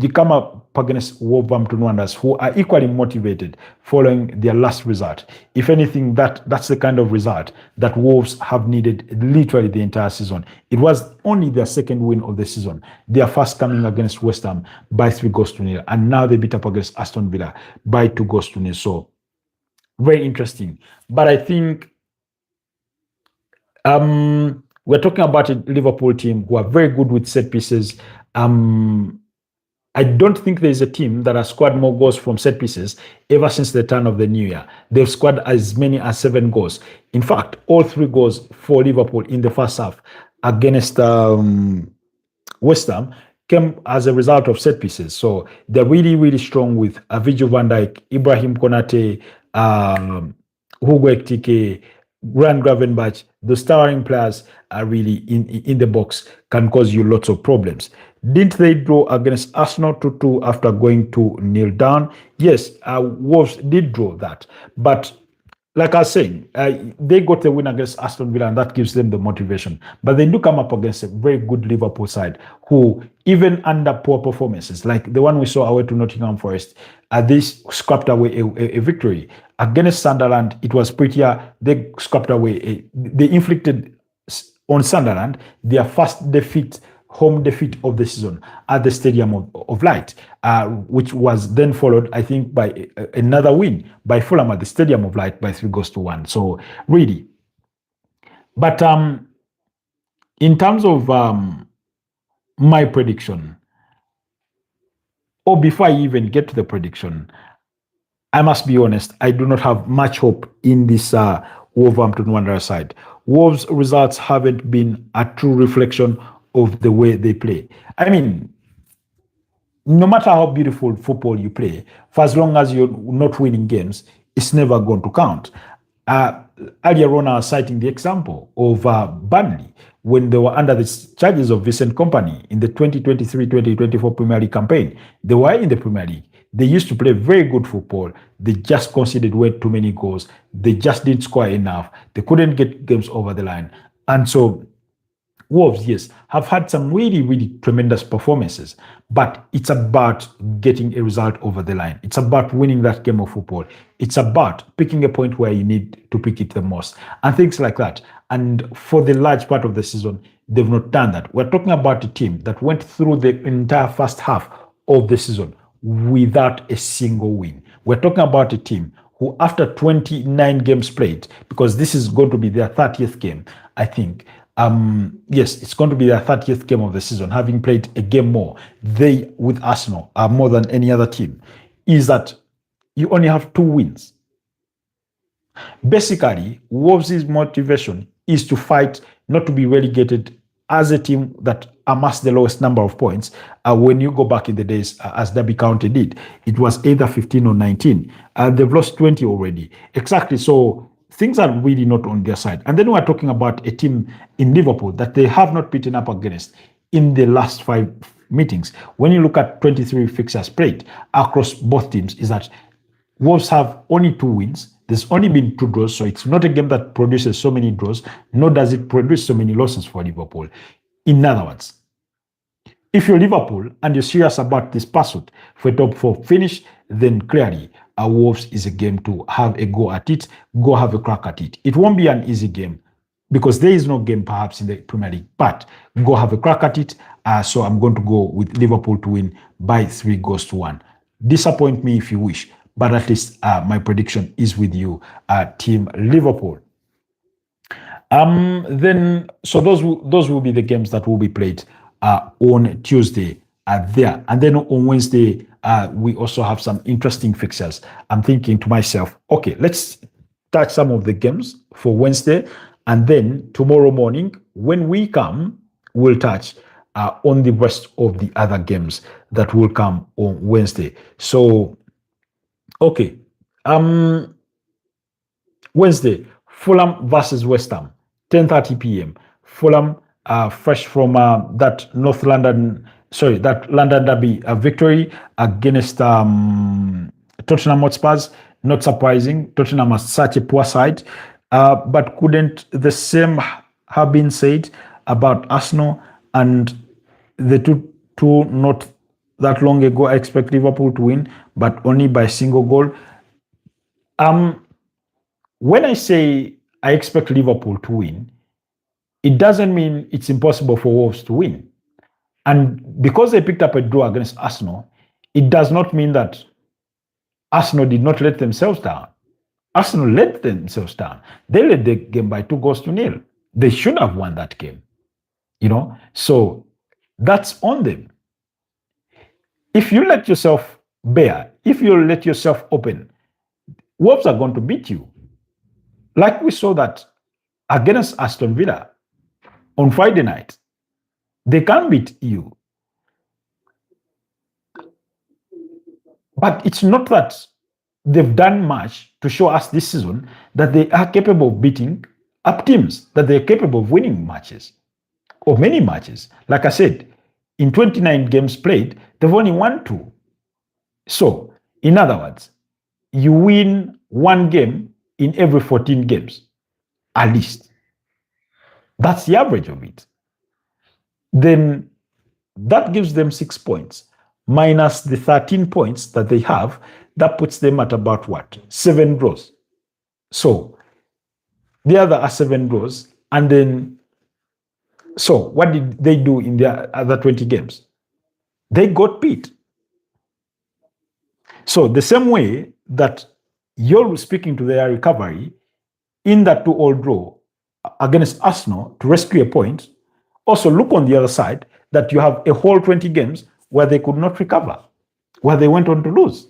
A: you come up against Wolverhampton Wanderers, who are equally motivated following their last result. If anything, that's the kind of result that Wolves have needed literally the entire season. It was only their second win of the season. Their first coming against West Ham by 3-0, and now they beat up against Aston Villa by 2-0. So very interesting. But I think we're talking about a Liverpool team who are very good with set pieces. I don't think there's a team that has scored more goals from set pieces ever since the turn of the new year. They've scored as many as 7 goals. In fact, all 3 goals for Liverpool in the first half against West Ham came as a result of set pieces. So they're really, really strong with Virgil van Dijk, Ibrahim Konate, Hugo Ekitike, Grant Gravenberch. Those towering players are really in the box, can cause you lots of problems. Didn't they draw against Arsenal 2-2 after going 2-0 down? Yes, Wolves did draw that. But like I was saying, they got the win against Aston Villa, and that gives them the motivation. But they do come up against a very good Liverpool side who, even under poor performances, like the one we saw away to Nottingham Forest, they scrapped away a victory. Against Sunderland, it was prettier. They scrapped away, they inflicted on Sunderland their first home defeat of the season at the Stadium of Light, which was then followed, I think, by another win by Fulham at the Stadium of Light by 3-1. So really, but in terms of my prediction, or before I even get to the prediction, I must be honest, I do not have much hope in this Wolverhampton Wanderers side. Wolves' results haven't been a true reflection of the way they play. I mean, no matter how beautiful football you play, for as long as you're not winning games, it's never going to count. Earlier on, I was citing the example of Burnley when they were under the charges of Vincent Kompany in the 2023-2024 Premier League campaign. They were in the Premier League. They used to play very good football. They just conceded way too many goals. They just didn't score enough. They couldn't get games over the line. And so Wolves, yes, have had some really, really tremendous performances, but it's about getting a result over the line. It's about winning that game of football. It's about picking a point where you need to pick it the most and things like that. And for the large part of the season, they've not done that. We're talking about a team that went through the entire first half of the season without a single win. We're talking about a team who, after 29 games played, because this is going to be their 30th game, I think, yes, it's going to be their 30th game of the season, having played a game more. They, with Arsenal, are more than any other team, is that you only have 2 wins. Basically, Wolves' motivation is to fight not to be relegated as a team that amassed the lowest number of points. When you go back in the days, as Derby County did, it was either 15 or 19. They've lost 20 already. Exactly. So things are really not on their side. And then we're talking about a team in Liverpool that they have not beaten up against in the last 5 meetings. When you look at 23 fixtures played across both teams, is that Wolves have only 2 wins. There's only been 2 draws, so it's not a game that produces so many draws, nor does it produce so many losses for Liverpool. In other words, if you're Liverpool and you're serious about this pursuit for a top 4 finish, then clearly Wolves is a game to have a go at it, go have a crack at it. It won't be an easy game because there is no game perhaps in the Premier League, but go have a crack at it. So I'm going to go with Liverpool to win by 3-1. Disappoint me if you wish, but at least my prediction is with you, Team Liverpool. Then, so those will be the games that will be played on Tuesday there. And then on Wednesday, we also have some interesting fixtures. I'm thinking to myself, okay, let's touch some of the games for Wednesday. And then tomorrow morning, when we come, we'll touch on the rest of the other games that will come on Wednesday. So, okay. Wednesday, Fulham versus West Ham, 10:30 p.m. Fulham, fresh from that London Derby victory against Tottenham Hotspurs. Not surprising. Tottenham has such a poor side, but couldn't the same have been said about Arsenal? And the two not that long ago, I expect Liverpool to win, but only by a single goal. When I say I expect Liverpool to win, it doesn't mean it's impossible for Wolves to win. And because they picked up a draw against Arsenal, it does not mean that Arsenal did not let themselves down. Arsenal let themselves down. They led the game by 2-0. They should have won that game. So that's on them. If you let yourself bare, if you let yourself open, Wolves are going to beat you. Like we saw that against Aston Villa on Friday night. They can beat you. But it's not that they've done much to show us this season that they are capable of beating up teams, that they're capable of winning matches or many matches. Like I said, in 29 games played, they've only won 2. So, in other words, you win 1 game in every 14 games, at least. That's the average of it. Then that gives them 6 points, minus the 13 points that they have. That puts them at about what? 7 draws. So the other are 7 draws. And then, so what did they do in their other 20 games? They got beat. So the same way that you're speaking to their recovery in that 2-2 draw against Arsenal to rescue a point, also look on the other side that you have a whole 20 games where they could not recover, where they went on to lose.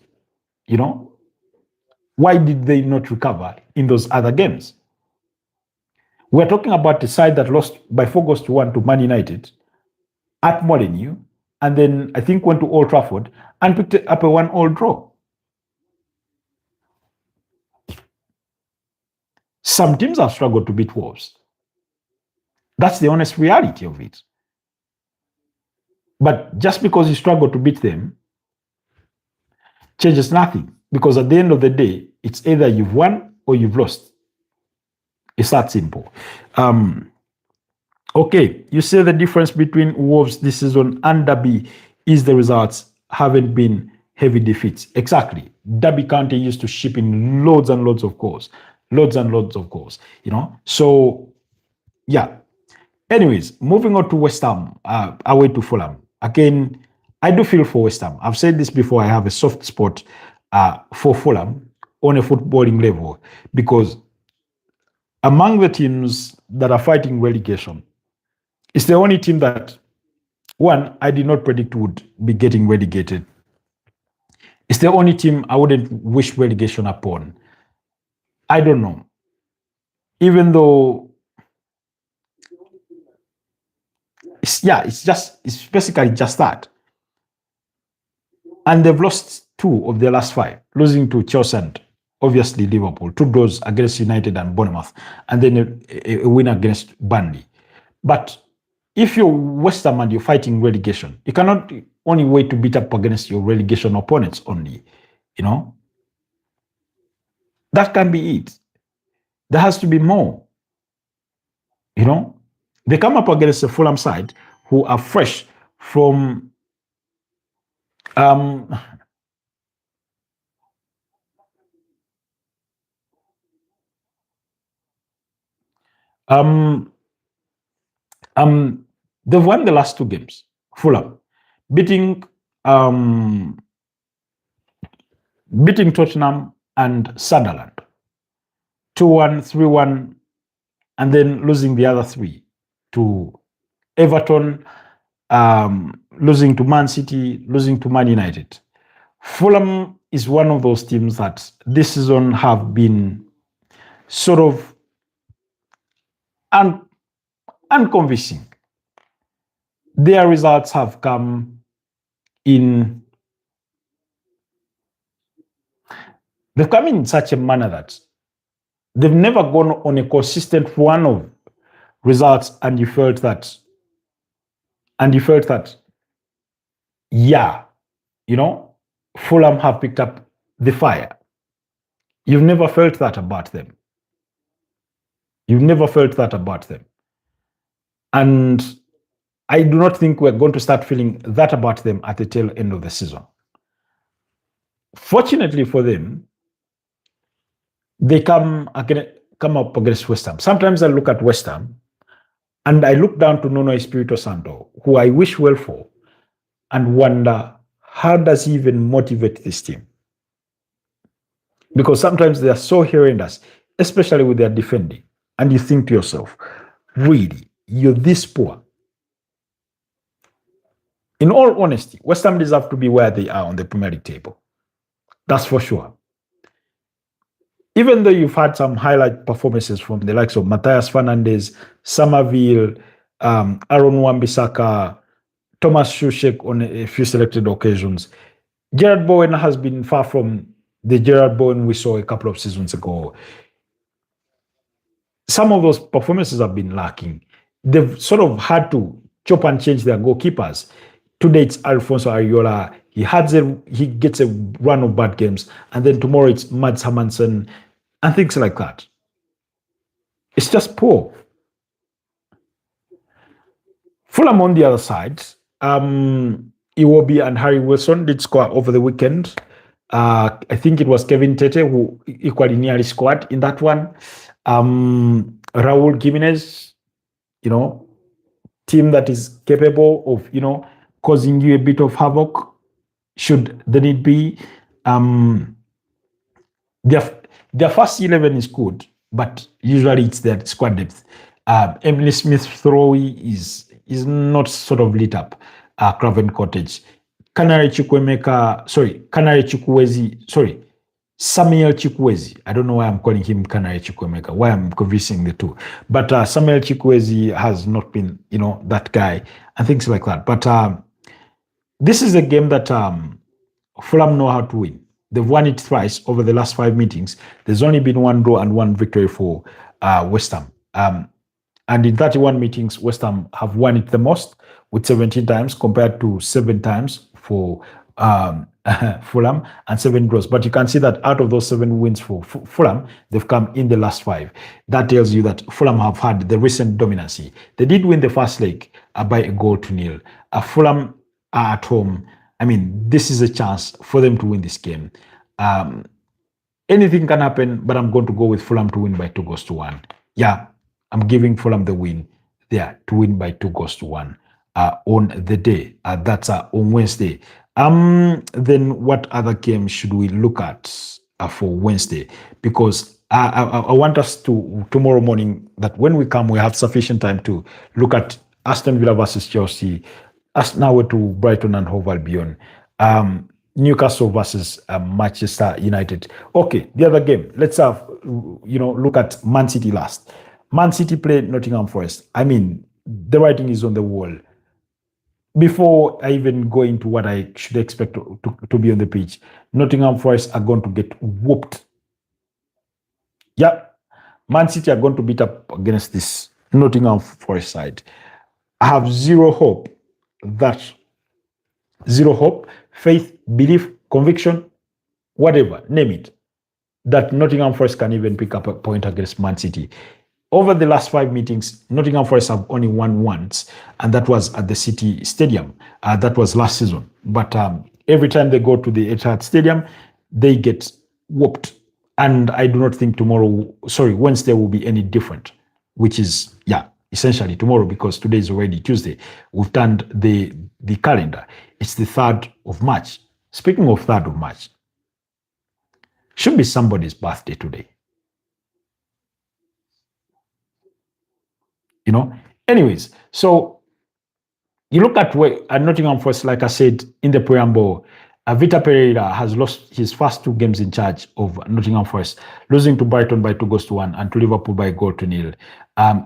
A: Why did they not recover in those other games? We're talking about the side that lost by 4-1 to Man United at Molineux, and then I think went to Old Trafford and picked up a 1-1 draw. Some teams have struggled to beat Wolves. That's the honest reality of it. But just because you struggle to beat them changes nothing, because at the end of the day, it's either you've won or you've lost. It's that simple. Okay, you say the difference between Wolves this season and Derby is the results haven't been heavy defeats. Exactly. Derby County used to ship in loads and loads of goals. Loads and loads of goals, So, yeah. Anyways, moving on to West Ham, away to Fulham. Again, I do feel for West Ham. I've said this before, I have a soft spot for Fulham on a footballing level, because among the teams that are fighting relegation, it's the only team that, one, I did not predict would be getting relegated. It's the only team I wouldn't wish relegation upon. I don't know. Even though, it's basically just that. And they've lost 2 of their last 5, losing to Chelsea and obviously Liverpool, 2 draws against United and Bournemouth, and then a win against Burnley. But if you're West Ham and you're fighting relegation, you cannot only wait to beat up against your relegation opponents only, That can be it. There has to be more. They come up against the Fulham side who are fresh from they've won the last 2 games. Fulham beating Tottenham and Sunderland 2-1, 3-1, and then losing the other 3 to Everton, losing to Man City, losing to Man United. Fulham is one of those teams that this season have been sort of unconvincing. Their results have come in such a manner that they've never gone on a consistent run of results, and you felt that, yeah, Fulham have picked up the fire. You've never felt that about them. And I do not think we're going to start feeling that about them at the tail end of the season. Fortunately for them, they come up against West Ham. Sometimes I look at West Ham and I look down to Nuno Espirito Santo, who I wish well for, and wonder, how does he even motivate this team? Because sometimes they are so horrendous, especially with their defending. And you think to yourself, really, you're this poor? In all honesty, West Ham deserve to be where they are on the Premier League table. That's for sure. Even though you've had some highlight performances from the likes of Matthias Fernandes, Somerville, Aaron Wan-Bissaka, Thomas Soucek on a few selected occasions, Gerard Bowen has been far from the Gerard Bowen we saw a couple of seasons ago. Some of those performances have been lacking. They've sort of had to chop and change their goalkeepers. Today it's Alfonso Areola. He gets a run of bad games, and then tomorrow it's Mads Hermansen and things like that. It's just poor. Fulham on the other side, Iwobi and Harry Wilson did score over the weekend. I think it was Kevin Tete who equally nearly scored in that one. Raul Jimenez, team that is capable of, causing you a bit of havoc should the need be. Their first 11 is good, but usually it's their squad depth. Emily Smith-Rowe is not sort of lit up. Craven Cottage. Samuel Chukwueze. I don't know why I'm calling him Canary Chukwuemeka, why I'm confusing the two. But Samuel Chukwueze has not been, that guy and things like that. But this is a game that Fulham know how to win. They've won it thrice over the last 5 meetings. There's only been 1 draw and 1 victory for West Ham. And in 31 meetings, West Ham have won it the most with 17 times compared to 7 times for Fulham and 7 draws. But you can see that out of those 7 wins for Fulham, they've come in the last 5. That tells you that Fulham have had the recent dominancy. They did win the first leg by 1-0. Fulham are at home. I mean, this is a chance for them to win this game. Anything can happen, but I'm going to go with Fulham to win by 2-1. Yeah, I'm giving Fulham the win there to win by 2-1 on the day. That's on Wednesday. Then what other games should we look at for Wednesday? Because I want us to, tomorrow morning, that when we come, we have sufficient time to look at Aston Villa versus Chelsea, Arsenal to Brighton and Hove Albion, Newcastle versus Manchester United. Okay, the other game. Let's have, look at Man City last. Man City played Nottingham Forest. I mean, the writing is on the wall. Before I even go into what I should expect to be on the pitch, Nottingham Forest are going to get whooped. Yeah, Man City are going to beat up against this Nottingham Forest side. I have zero hope, faith, belief, conviction, whatever, name it, that Nottingham Forest can even pick up a point against Man City. Over the last 5 meetings, Nottingham Forest have only won once, and that was at the City Stadium. That was last season. But every time they go to the Etihad Stadium, they get whooped. And I do not think Wednesday will be any different, which is, essentially tomorrow, because today is already Tuesday. We've turned the calendar. It's the 3rd of March. Speaking of 3rd of March, should be somebody's birthday today. Anyways, so you look at Nottingham Forest, like I said in the preamble, Vita Pereira has lost his first 2 games in charge of Nottingham Forest, losing to Brighton by 2-1 and to Liverpool by 0-0.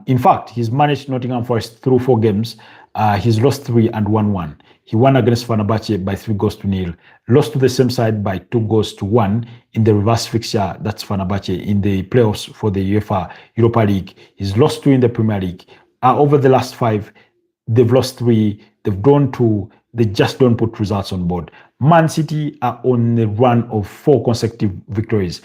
A: In fact, he's managed Nottingham Forest through 4 games. He's lost 3 and won 1. He won against Fenerbahce by 3-0, lost to the same side by 2-1 in the reverse fixture, that's Fenerbahce, in the playoffs for the UEFA Europa League. He's lost 2 in the Premier League. Over the last 5, they've lost 3, they've drawn 2, they just don't put results on board. Man City are on a run of 4 consecutive victories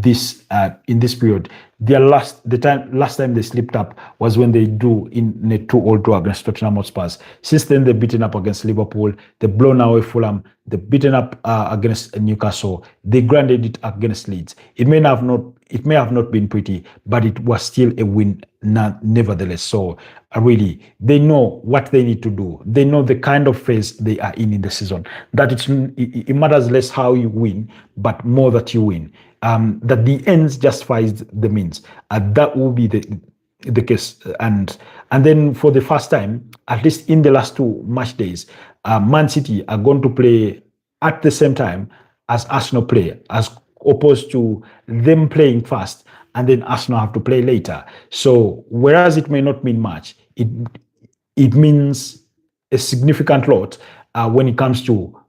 A: this in this period. Last time they slipped up was when they drew in a 2-2 draw against Tottenham Hotspur. Since then, they've beaten up against Liverpool, they've blown away Fulham, they've beaten up against Newcastle, they grounded it against Leeds. It may have not been pretty, but it was still a win nevertheless. So really, they know what they need to do. They know the kind of phase they are in the season. That it matters less how you win, but more that you win. That the ends justifies the means. That will be the case. And then for the first time, at least in the last 2 match days, Man City are going to play at the same time as Arsenal play, as opposed to them playing first and then Arsenal have to play later. So whereas it may not mean much, it means a significant lot when it comes to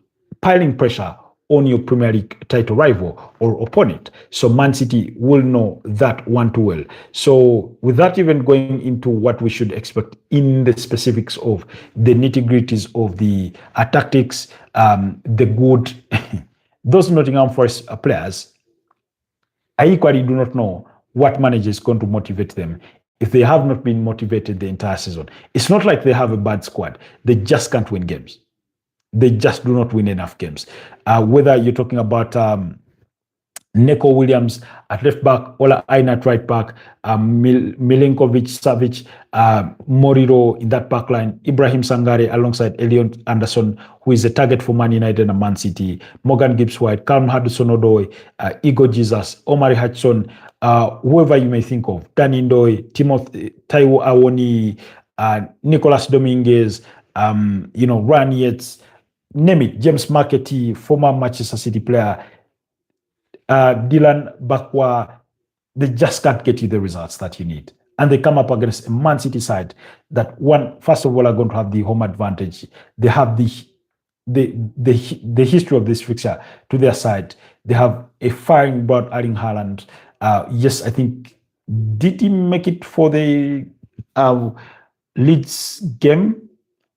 A: piling pressure on your Premier League title rival or opponent. So Man City will know that one too well. So without even going into what we should expect in the specifics of the nitty-gritties of the tactics, the good, those Nottingham Forest players, I equally do not know what manager is going to motivate them if they have not been motivated the entire season. It's not like they have a bad squad. They just can't win games. They just do not win enough games. Whether you're talking about Neko Williams at left back, Ola Aina at right back, Milinkovic, Savic, Moriro in that back line, Ibrahim Sangare alongside Elliot Anderson, who is a target for Man United and Man City, Morgan Gibbs-White, Callum Hudson-Odoi, Igor Jesus, Omari Hudson, whoever you may think of, Danny Ndoye, Timothy Taiwo Awoni, Nicolas Dominguez, Ryan Yates, name it, James Markety, former Manchester City player, Dylan Bakwa, they just can't get you the results that you need. And they come up against a Man City side that first of all, are going to have the home advantage. They have the history of this fixture to their side. They have a firing about Erling Haaland. Yes, I think, did he make it for the Leeds game?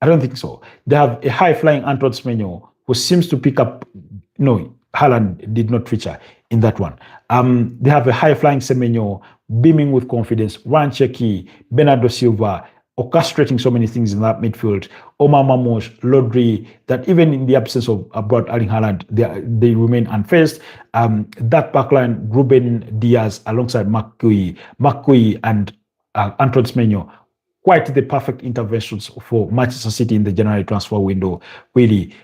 A: I don't think so. They have a high-flying Antoine Semenyo who seems to pick up. No, Haaland did not feature in that one. They have a high-flying Semenyo, beaming with confidence, Ryan Cherki, Bernardo Silva, orchestrating so many things in that midfield, Omar Mamush, Lodri, that even in the absence of about Erling Haaland, they remain unfazed. That backline, Ruben Diaz alongside McCoy and Antoine Semenyo, quite the perfect interventions for Manchester City in the January transfer window. Really,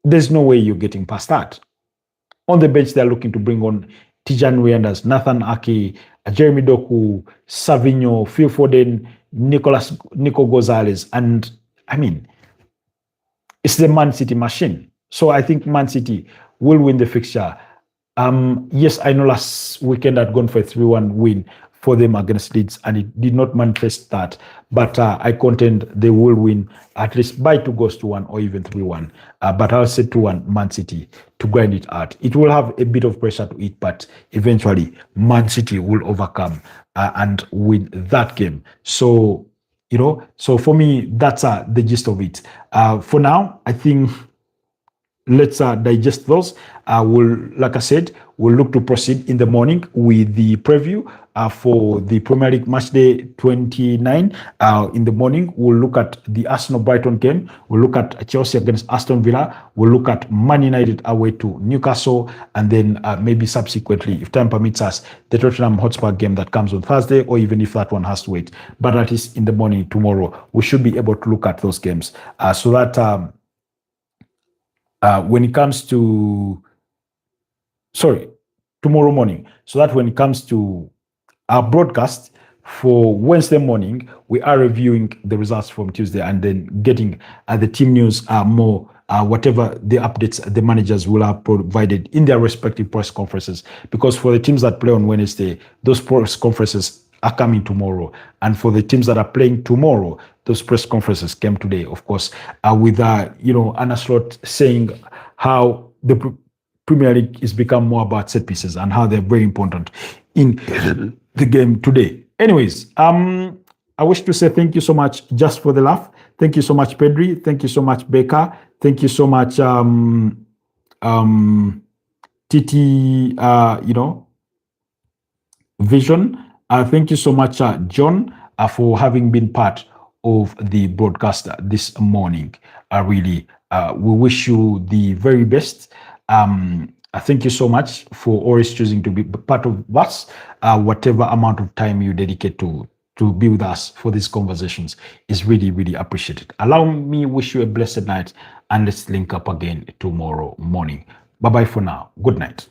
A: there's no way you're getting past that. On the bench, they're looking to bring on Tijan Reinders, Nathan Ake, Jeremy Doku, Savinho, Phil Foden, Nico Gonzalez. And I mean, it's the Man City machine. So I think Man City will win the fixture. Yes, I know last weekend I'd gone for a 3-1 win for them against Leeds, and it did not manifest that. But I contend they will win at least by 2-1 or even 3-1. But I'll say 2-1 Man City to grind it out. It will have a bit of pressure to it, but eventually Man City will overcome and win that game. So, so for me, that's the gist of it. For now, I think let's digest those. Like I said, we'll look to proceed in the morning with the preview for the Premier League match day 29. In the morning, we'll look at the Arsenal-Brighton game. We'll look at Chelsea against Aston Villa. We'll look at Man United away to Newcastle. And then maybe subsequently, if time permits us, the Tottenham Hotspur game that comes on Thursday, or even if that one has to wait. But at least in the morning tomorrow, we should be able to look at those games so that when it comes to tomorrow morning, so that when it comes to our broadcast for Wednesday morning, we are reviewing the results from Tuesday and then getting the team news more whatever the updates the managers will have provided in their respective press conferences, because for the teams that play on Wednesday, those press conferences are coming tomorrow, and for the teams that are playing tomorrow, those press conferences came today, of course, with Anna Slot saying how the Premier League is become more about set pieces and how they're very important in the game today. Anyways, I wish to say thank you so much just for the laugh. Thank you so much, Pedri. Thank you so much, Becca. Thank you so much, Titi, Vision. Thank you so much, John, for having been part of the broadcast this morning. Really, we wish you the very best. Thank you so much for always choosing to be part of us. Whatever amount of time you dedicate to be with us for these conversations is really, really appreciated. Allow me wish you a blessed night, and let's link up again tomorrow morning. Bye bye for now. Good night.